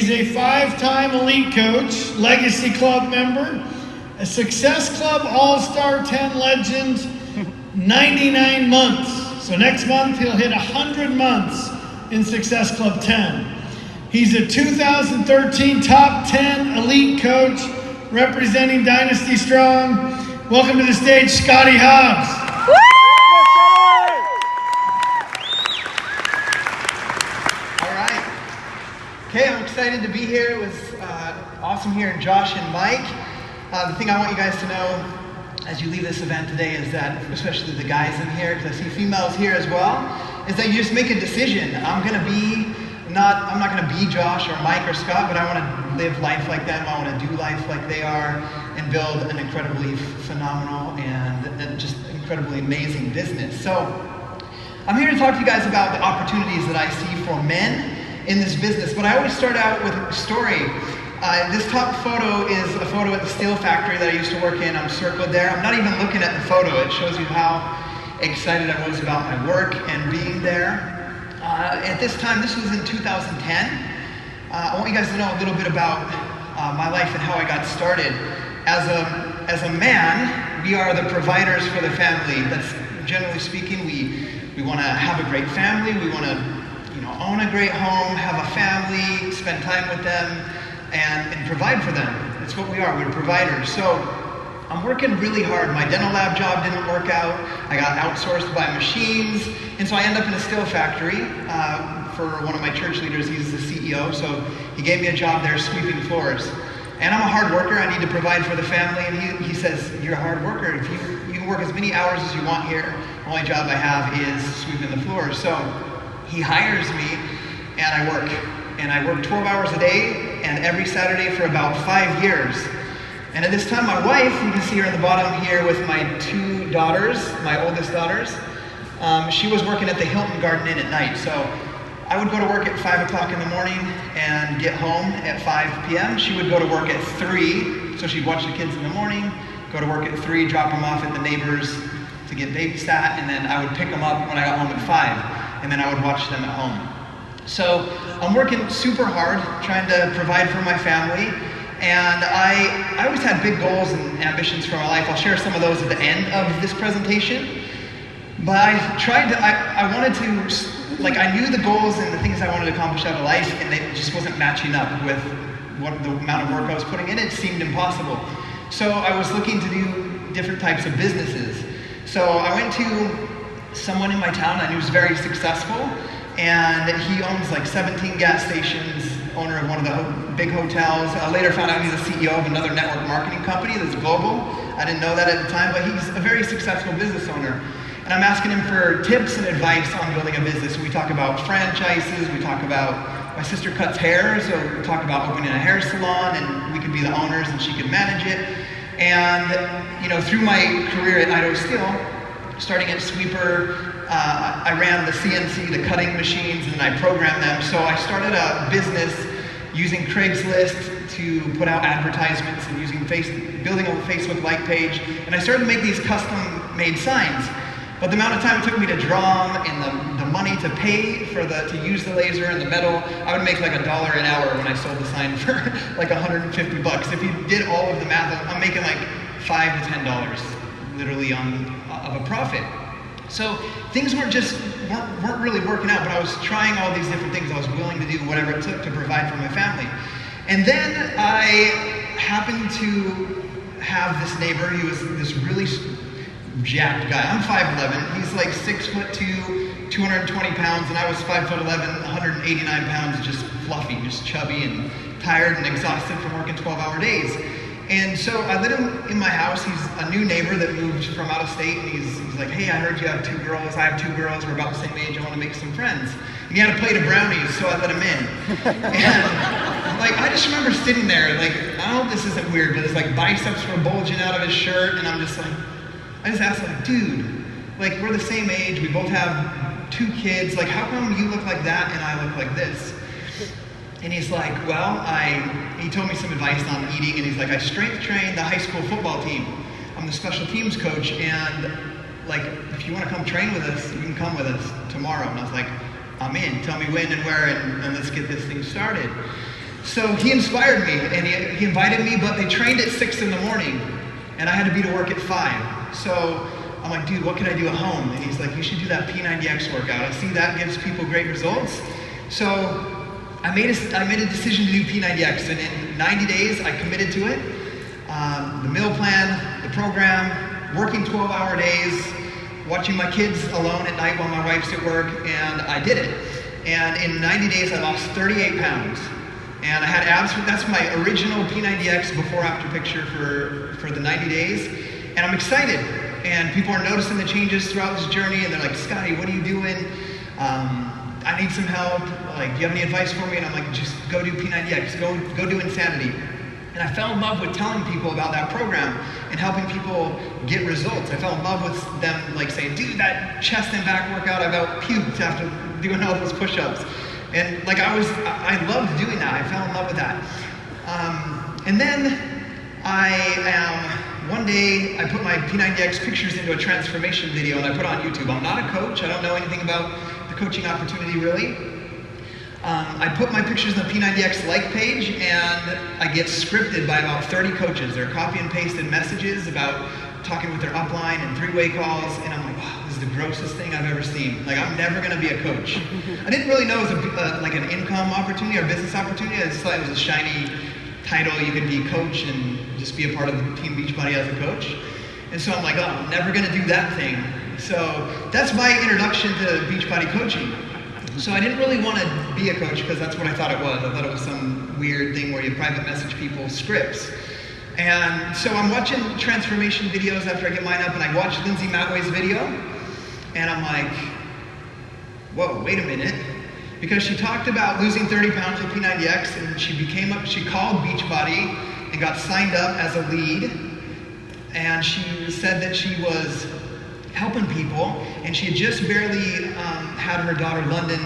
He's a 5-time elite coach, Legacy Club member, a Success Club All-Star 10 legend, 99 months. So next month he'll hit 100 months in Success Club 10. He's a 2013 Top 10 elite coach representing Dynasty Strong. Welcome to the stage, Scotty Hobbs. Okay, I'm excited to be here. It was awesome hearing Josh and Mike. The thing I want you guys to know as you leave this event today is that, especially the guys in here, because I see females here as well, is that you just make a decision. I'm not going to be Josh or Mike or Scott, but I want to live life like them. I want to do life like they are and build an incredibly phenomenal and just incredibly amazing business. So I'm here to talk to you guys about the opportunities that I see for men in this business, but I always start out with a story. This top photo is a photo at the steel factory that I used to work in. I'm circled there. I'm not even looking at the photo. It shows you how excited I was about my work and being there. At this time, this was in 2010. I want you guys to know a little bit about my life and how I got started. As a man, we are the providers for the family. That's generally speaking, we want to have a great family. We want to own a great home, have a family, spend time with them, and provide for them. That's what we are. We're providers. So I'm working really hard. My dental lab job didn't work out. I got outsourced by machines, and so I end up in a steel factory for one of my church leaders. He's the CEO, so he gave me a job there sweeping floors. And I'm a hard worker. I need to provide for the family, and he says, you're a hard worker. If you can work as many hours as you want here, the only job I have is sweeping the floors. So he hires me, and I work. And I work 12 hours a day, and every Saturday for about 5 years. And at this time, my wife, you can see her in the bottom here with my 2 daughters, my oldest daughters, she was working at the Hilton Garden Inn at night. So I would go to work at 5 o'clock in the morning and get home at 5 p.m. She would go to work at 3, so she'd watch the kids in the morning, go to work at 3, drop them off at the neighbors to get babysat, and then I would pick them up when I got home at 5. And then I would watch them at home. So I'm working super hard, trying to provide for my family, and I always had big goals and ambitions for my life. I'll share some of those at the end of this presentation. But I wanted to, I knew the goals and the things I wanted to accomplish out of life, and it just wasn't matching up with what the amount of work I was putting in. It seemed impossible. So I was looking to do different types of businesses. So I went to someone in my town I knew was very successful, and he owns like 17 gas stations, owner of one of the big hotels. I later found out he's the CEO of another network marketing company that's global. I didn't know that at the time, but he's a very successful business owner. And I'm asking him for tips and advice on building a business. We talk about franchises, we talk about, my sister cuts hair, so we talk about opening a hair salon, and we could be the owners and she could manage it. And through my career at Idaho Steel, starting at sweeper, I ran the CNC, the cutting machines, and I programmed them. So I started a business using Craigslist to put out advertisements and building a Facebook like page. And I started to make these custom-made signs. But the amount of time it took me to draw them and the money to pay to use the laser and the metal, I would make like $1 an hour when I sold the sign for like $150. If you did all of the math, I'm making like $5 to $10 literally of a profit. So things weren't really working out, but I was trying all these different things. I was willing to do whatever it took to provide for my family. And then I happened to have this neighbor. He was this really jacked guy. I'm 5'11". He's like 6'2", 220 pounds, and I was 5'11", 189 pounds, just fluffy, just chubby and tired and exhausted from working 12-hour days. And so I let him in my house. He's a new neighbor that moved from out of state, and he's like, hey, I heard you have 2 girls. I have 2 girls. We're about the same age. I want to make some friends. And he had a plate of brownies, so I let him in. And I just remember sitting there, I know this isn't weird, but his biceps were bulging out of his shirt, and I'm just I just asked dude, we're the same age. We both have 2 kids. How come you look like that and I look like this? And he's like, well, he told me some advice on eating, and he's like, I strength train the high school football team. I'm the special teams coach, and if you want to come train with us, you can come with us tomorrow. And I was like, I'm in. Tell me when and where, and let's get this thing started. So he inspired me, and he invited me, but they trained at 6 in the morning, and I had to be to work at 5. So I'm like, dude, what can I do at home? And he's like, you should do that P90X workout. I see that gives people great results. So I made a decision to do P90X, and in 90 days, I committed to it. The meal plan, the program, working 12-hour days, watching my kids alone at night while my wife's at work, and I did it. And in 90 days, I lost 38 pounds. And I had abs. That's my original P90X before-after picture for the 90 days. And I'm excited. And people are noticing the changes throughout this journey, and they're like, Scotty, what are you doing? I need some help. Like, do you have any advice for me? And I'm like, just go do P90X. Go do Insanity. And I fell in love with telling people about that program and helping people get results. I fell in love with them like saying, dude, that chest and back workout, I about puked after doing all those push-ups. And like I loved doing that. I fell in love with that. And then one day I put my P90X pictures into a transformation video and I put it on YouTube. I'm not a coach. I don't know anything about the coaching opportunity really. I put my pictures in the P90X like page and I get scripted by about 30 coaches. They're copy and pasted messages about talking with their upline and three-way calls, and I'm like, wow, this is the grossest thing I've ever seen. Like, I'm never gonna be a coach. I didn't really know it was like an income opportunity or business opportunity. I just thought it was a shiny title. You could be a coach and just be a part of the Team Beachbody as a coach. And so I'm like, oh, I'm never gonna do that thing. So that's my introduction to Beachbody coaching. So I didn't really want to be a coach because that's what I thought it was. I thought it was some weird thing where you private message people scripts. And so I'm watching transformation videos after I get mine up, and I watched Lindsay Matway's video, and I'm like, whoa, wait a minute. Because she talked about losing 30 pounds with P90X, and she called Beachbody and got signed up as a lead, and she said that she was helping people, and she had just barely had her daughter London,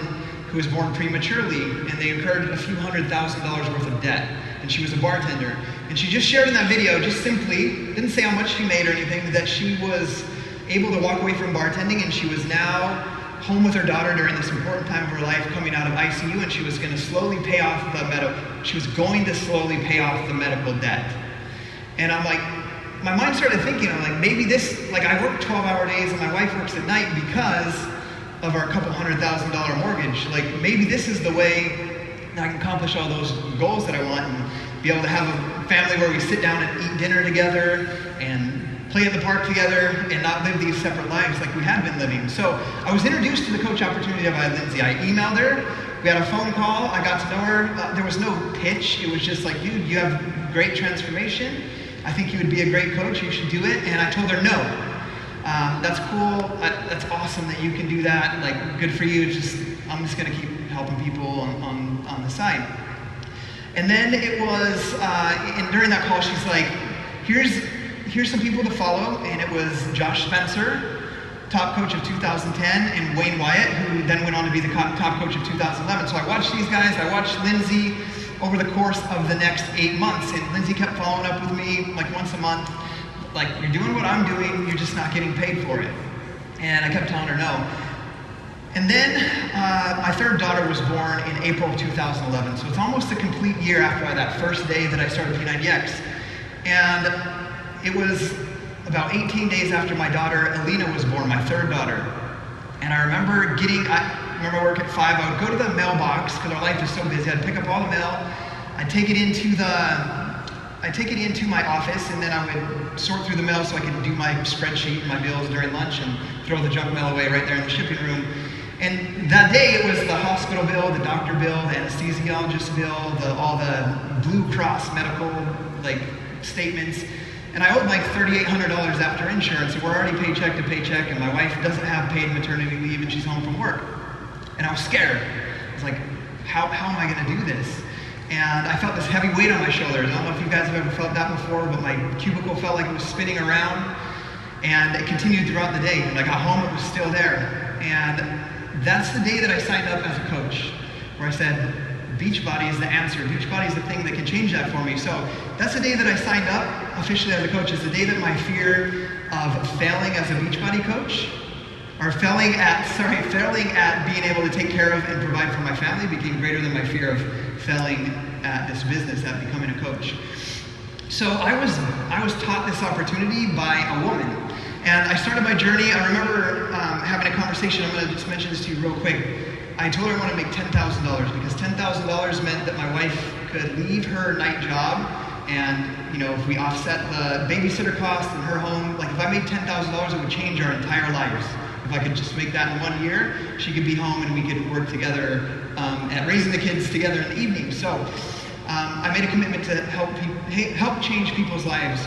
who was born prematurely, and they incurred a few $100,000 worth of debt, and she was a bartender. And she just shared in that video, just simply, didn't say how much she made or anything, that she was able to walk away from bartending, and she was now home with her daughter during this important time of her life, coming out of ICU, and she was going to slowly pay off the medical debt. And I'm like, my mind started thinking, I'm like, maybe this, like I work 12-hour days and my wife works at night because of our couple $100,000 mortgage. Like maybe this is the way that I can accomplish all those goals that I want and be able to have a family where we sit down and eat dinner together and play at the park together and not live these separate lives like we had been living. So I was introduced to the coach opportunity by Lindsay. I emailed her, we had a phone call, I got to know her. There was no pitch, it was just like, dude, you have great transformation. I think you would be a great coach, you should do it. And I told her no. That's cool, that's awesome that you can do that, like good for you, I'm just gonna keep helping people on the side. And then it was, and during that call she's like, here's some people to follow, and it was Josh Spencer, top coach of 2010, and Wayne Wyatt, who then went on to be the top coach of 2011. So I watched these guys, I watched Lindsay over the course of the next 8 months, and Lindsay kept following up with me like once a month, like, you're doing what I'm doing, you're just not getting paid for it. And I kept telling her no. And then my third daughter was born in April of 2011, so it's almost a complete year after that first day that I started P90X. And it was about 18 days after my daughter Alina was born, my third daughter. And I remember work at 5, I would go to the mailbox, because our life is so busy, I'd pick up all the mail, I'd take it into my office, and then I would sort through the mail so I could do my spreadsheet and my bills during lunch and throw the junk mail away right there in the shipping room. And that day it was the hospital bill, the doctor bill, the anesthesiologist bill, all the Blue Cross medical statements. And I owed like $3,800 after insurance, and we're already paycheck to paycheck, and my wife doesn't have paid maternity leave, and she's home from work. And I was scared. I was like, how am I gonna do this? And I felt this heavy weight on my shoulders. I don't know if you guys have ever felt that before, but my cubicle felt like it was spinning around, and it continued throughout the day. When I got home, it was still there. And that's the day that I signed up as a coach, where I said, Beachbody is the answer. Beachbody is the thing that can change that for me. So that's the day that I signed up officially as a coach. It's the day that my fear of failing as a Beachbody coach, or failing at being able to take care of and provide for my family became greater than my fear of failing at this business, at becoming a coach. So I was taught this opportunity by a woman. And I started my journey. I remember having a conversation. I'm going to just mention this to you real quick. I told her I want to make $10,000 because $10,000 meant that my wife could leave her night job, and if we offset the babysitter cost in her home, like if I made $10,000, it would change our entire lives. If I could just make that in 1 year, she could be home and we could work together at raising the kids together in the evening. So I made a commitment to help change people's lives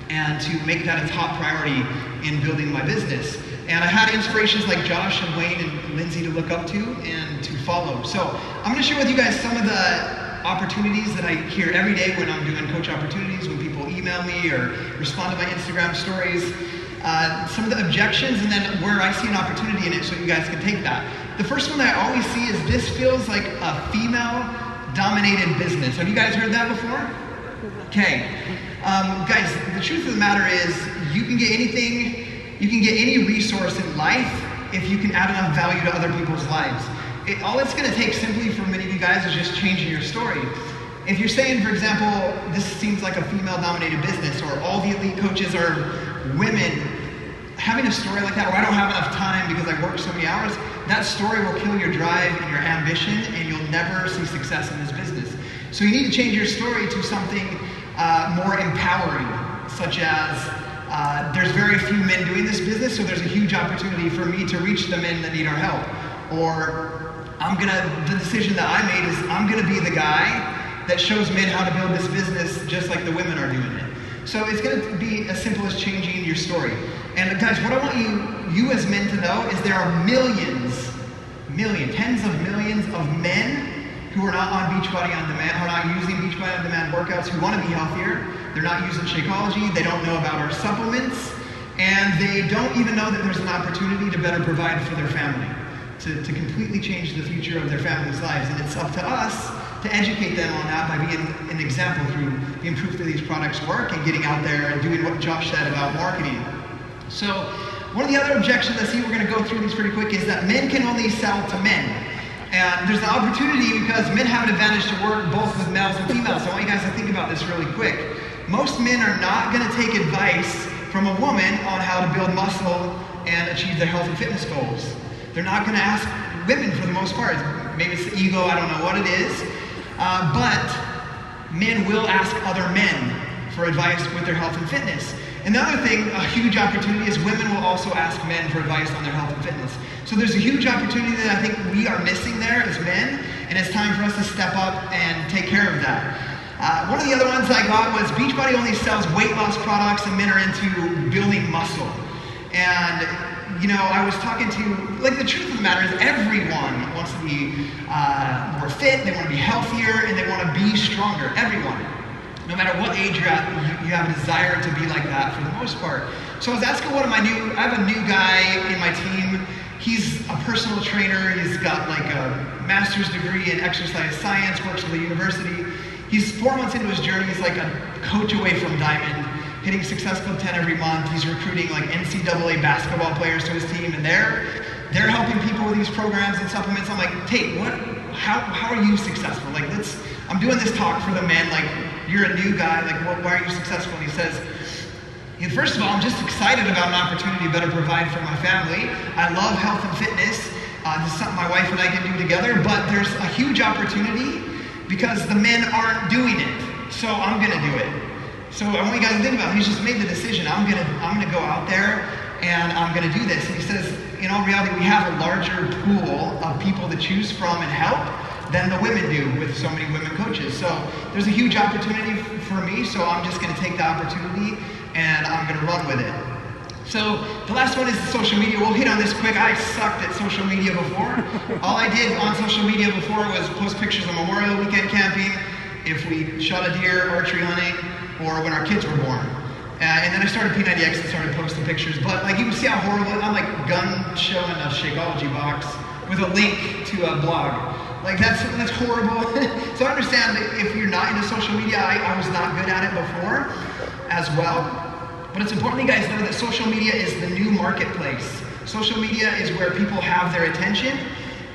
and to make that a top priority in building my business. And I had inspirations like Josh and Wayne and Lindsay to look up to and to follow. So I'm going to share with you guys some of the opportunities that I hear every day when I'm doing coach opportunities, when people email me or respond to my Instagram stories, some of the objections, and then where I see an opportunity in it so you guys can take that. The first one that I always see is this feels like a female-dominated business. Have you guys heard that before? Okay. Guys, the truth of the matter is you can get any resource in life if you can add enough value to other people's lives. All it's going to take simply for many of you guys is just changing your story. If you're saying, for example, this seems like a female-dominated business, or all the elite coaches are women, having a story like that, or I don't have enough time because I work so many hours, that story will kill your drive and your ambition, and you'll never see success in this business. So you need to change your story to something more empowering, such as there's very few men doing this business, so there's a huge opportunity for me to reach the men that need our help. Or the decision that I made is I'm gonna be the guy that shows men how to build this business just like the women are doing it. So it's gonna be as simple as changing your story. And guys, what I want you as men to know is there are tens of millions of men who are not on Beachbody On Demand, who are not using Beachbody On Demand workouts, who want to be healthier. They're not using Shakeology, they don't know about our supplements, and they don't even know that there's an opportunity to better provide for their family, to completely change the future of their family's lives. And it's up to us to educate them on that by being an example through being proof that these products work and getting out there and doing what Josh said about marketing. So one of the other objections I see, we're going to go through these pretty quick, is that men can only sell to men. And there's an opportunity because men have an advantage to work both with males and females. So I want you guys to think about this really quick. Most men are not going to take advice from a woman on how to build muscle and achieve their health and fitness goals. They're not going to ask women for the most part. Maybe it's the ego, I don't know what it is. But men will ask other men for advice with their health and fitness. Another thing, a huge opportunity, is women will also ask men for advice on their health and fitness. So there's a huge opportunity that I think we are missing there as men, and it's time for us to step up and take care of that. One of the other ones I got was Beachbody only sells weight loss products and men are into building muscle. And I was talking to, the truth of the matter is everyone wants to be more fit, they want to be healthier, and they want to be stronger. Everyone. No matter what age you're at, you have a desire to be like that for the most part. So I was asking I have a new guy in my team. He's a personal trainer. He's got a master's degree in exercise science, works with a university. He's 4 months into his journey. He's like a coach away from Diamond, hitting Success Club 10 every month. He's recruiting NCAA basketball players to his team, and they're helping people with these programs and supplements. I'm like, Tate, how are you successful? I'm doing this talk for the men, you're a new guy, why are you successful? And he says, first of all, I'm just excited about an opportunity to better provide for my family. I love health and fitness. This is something my wife and I can do together, but there's a huge opportunity because the men aren't doing it. So I'm gonna do it. So I want you guys to think about it. He's just made the decision. I'm gonna go out there and I'm gonna do this. And he says, in all reality, we have a larger pool of people to choose from and help than the women do with so many women coaches. So there's a huge opportunity for me, so I'm just gonna take the opportunity and I'm gonna run with it. So the last one is the social media. We'll hit on this quick. I sucked at social media before. All I did on social media before was post pictures of Memorial Weekend camping, if we shot a deer, archery hunting, or when our kids were born. And then I started P90X and started posting pictures. But you can see how horrible, I'm gun showing a Shakeology box with a link to a blog. That's horrible. So I understand that if you're not into social media, I was not good at it before as well. But it's important you guys know that social media is the new marketplace. Social media is where people have their attention.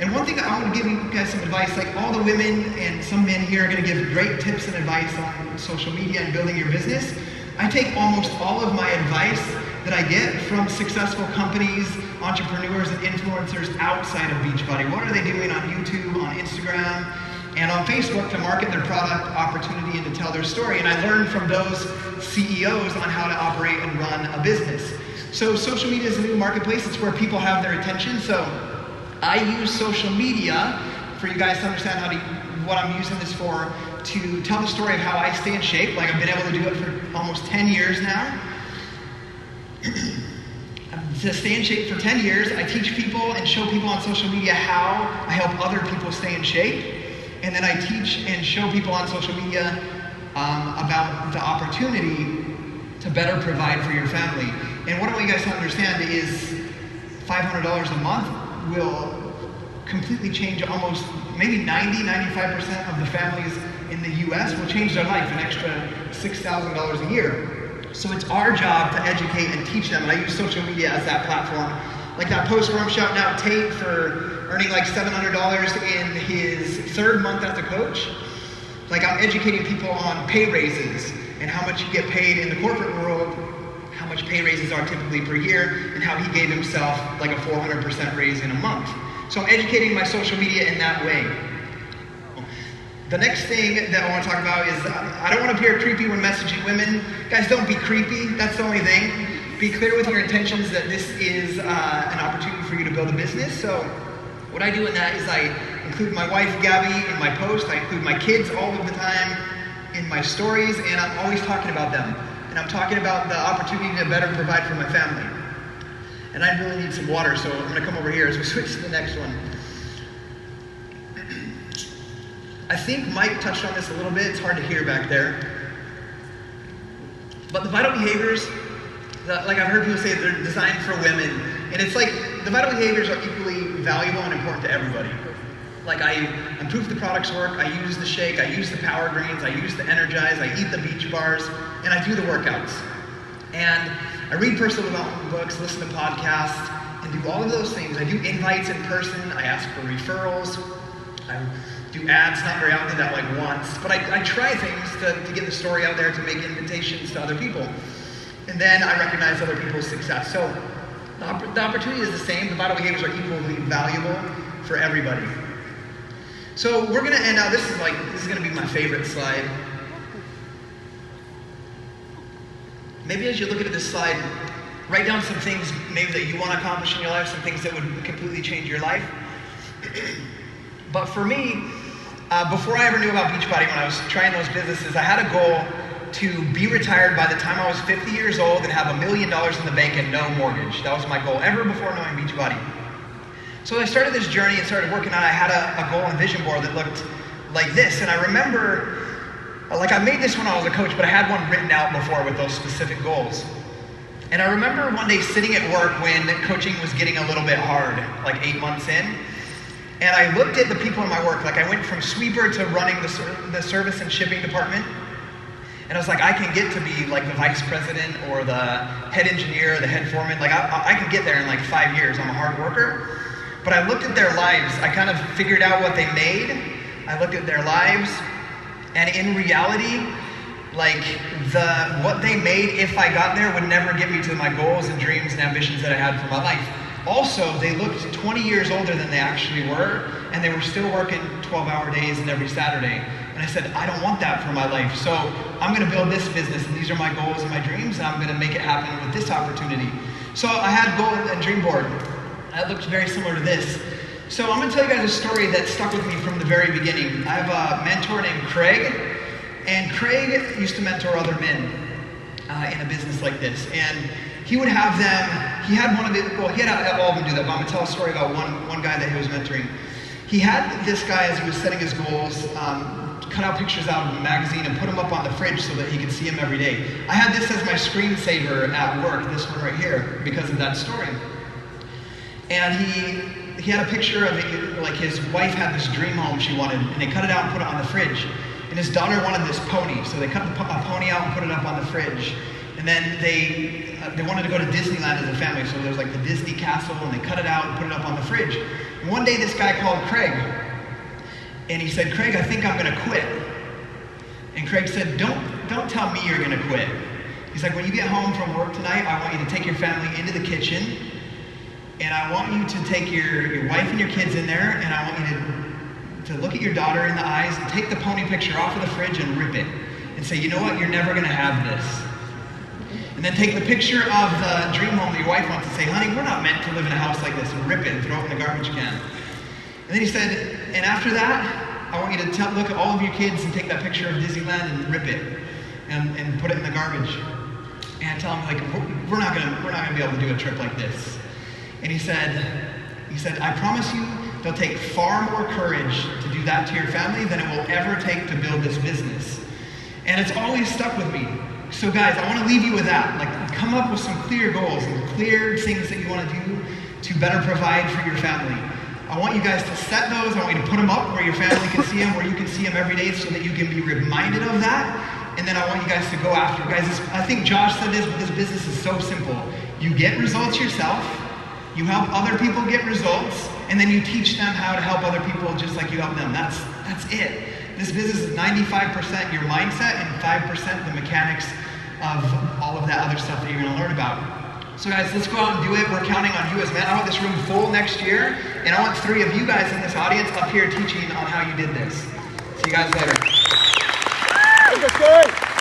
And one thing I want to give you guys some advice, like all the women and some men here are going to give great tips and advice on social media and building your business. I take almost all of my advice that I get from successful companies, entrepreneurs, and influencers outside of Beachbody. What are they doing on YouTube, on Instagram, and on Facebook to market their product, opportunity, and to tell their story? And I learned from those CEOs on how to operate and run a business. So social media is a new marketplace. It's where people have their attention. So I use social media for you guys to understand what I'm using this for, to tell the story of how I stay in shape. Like I've been able to do it for almost 10 years now. To stay in shape for 10 years, I teach people and show people on social media how I help other people stay in shape. And then I teach and show people on social media about the opportunity to better provide for your family. And what I want you guys to understand is $500 a month will completely change almost maybe 95% of the families in the US will change their life, an extra $6,000 a year. So it's our job to educate and teach them. And I use social media as that platform. Like that post where I'm shouting out Tate for earning like $700 in his third month as a coach. Like I'm educating people on pay raises and how much you get paid in the corporate world, how much pay raises are typically per year, and how he gave himself like a 400% raise in a month. So I'm educating my social media in that way. The next thing that I want to talk about is I don't want to appear creepy when messaging women. Guys, don't be creepy. That's the only thing. Be clear with your intentions that this is an opportunity for you to build a business. So what I do in that is I include my wife, Gabby, in my post. I include my kids all of the time in my stories, and I'm always talking about them. And I'm talking about the opportunity to better provide for my family. And I really need some water, so I'm going to come over here as we switch to the next one. I think Mike touched on this a little bit. It's hard to hear back there. But the vital behaviors, like I've heard people say, they're designed for women. And it's like the vital behaviors are equally valuable and important to everybody. Like I improve the product's work, I use the shake, I use the power greens, I use the energize, I eat the beach bars, and I do the workouts. And I read personal development books, listen to podcasts, and do all of those things. I do invites in person, I ask for referrals, I do ads, not very often, that like once, but I try things to get the story out there, to make invitations to other people. And then I recognize other people's success. So the opportunity is the same, the vital behaviors are equally valuable for everybody. So we're gonna end out, this is gonna be my favorite slide. Maybe as you're looking at this slide, write down some things maybe that you want to accomplish in your life, some things that would completely change your life. But for me, before I ever knew about Beachbody, when I was trying those businesses, I had a goal to be retired by the time I was 50 years old and have $1 million in the bank and no mortgage. That was my goal ever before knowing Beachbody. So I started this journey and started working on it. I had a goal and vision board that looked like this. And I remember, like I made this when I was a coach, but I had one written out before with those specific goals. And I remember one day sitting at work when coaching was getting a little bit hard, like 8 months in. And I looked at the people in my work, like I went from sweeper to running the service and shipping department. And I was like, I can get to be like the vice president or the head engineer, the head foreman. Like I can get there in like 5 years. I'm a hard worker. But I looked at their lives. I kind of figured out what they made. I looked at their lives. And in reality, like what they made, if I got there, would never get me to my goals and dreams and ambitions that I had for my life. Also, they looked 20 years older than they actually were, and they were still working 12-hour days and every Saturday. And I said, I don't want that for my life. So I'm gonna build this business, and these are my goals and my dreams, and I'm gonna make it happen with this opportunity. So I had a goal and dream board. That looked very similar to this. So I'm gonna tell you guys a story that stuck with me from the very beginning. I have a mentor named Craig, and Craig used to mentor other men in a business like this. And he would have them, he had all of them do that, but I'm gonna tell a story about one guy that he was mentoring. He had this guy, as he was setting his goals, cut out pictures out of a magazine and put them up on the fridge so that he could see them every day. I had this as my screensaver at work, this one right here, because of that story. And he had a picture of it, like his wife had this dream home she wanted, and they cut it out and put it on the fridge. And his daughter wanted this pony, so they cut a pony out and put it up on the fridge. And then they wanted to go to Disneyland as a family, so there was like the Disney castle, and they cut it out and put it up on the fridge. And one day this guy called Craig, and he said, Craig, I think I'm gonna quit. And Craig said, don't tell me you're gonna quit. He's like, when you get home from work tonight, I want you to take your family into the kitchen, and I want you to take your wife and your kids in there, and I want you to look at your daughter in the eyes and take the pony picture off of the fridge and rip it. And say, you know what, you're never gonna have this. And then take the picture of the dream home that your wife wants and say, honey, we're not meant to live in a house like this, and rip it and throw it in the garbage can. And then he said, and after that, I want you to look at all of your kids and take that picture of Disneyland and rip it and put it in the garbage. And I tell him, like, we're not gonna be able to do a trip like this. And he said, I promise you, they'll take far more courage to do that to your family than it will ever take to build this business. And it's always stuck with me. So guys, I want to leave you with that. Like, come up with some clear goals and clear things that you want to do to better provide for your family. I want you guys to set those. I want you to put them up where your family can see them, where you can see them every day so that you can be reminded of that. And then I want you guys to go after. Guys, I think Josh said this, but this business is so simple. You get results yourself, you help other people get results, and then you teach them how to help other people just like you help them. That's it. This business is 95% your mindset and 5% the mechanics of all of that other stuff that you're going to learn about. So guys, let's go out and do it. We're counting on you as men. I want this room full next year, and I want 3 of you guys in this audience up here teaching on how you did this. See you guys later. Good.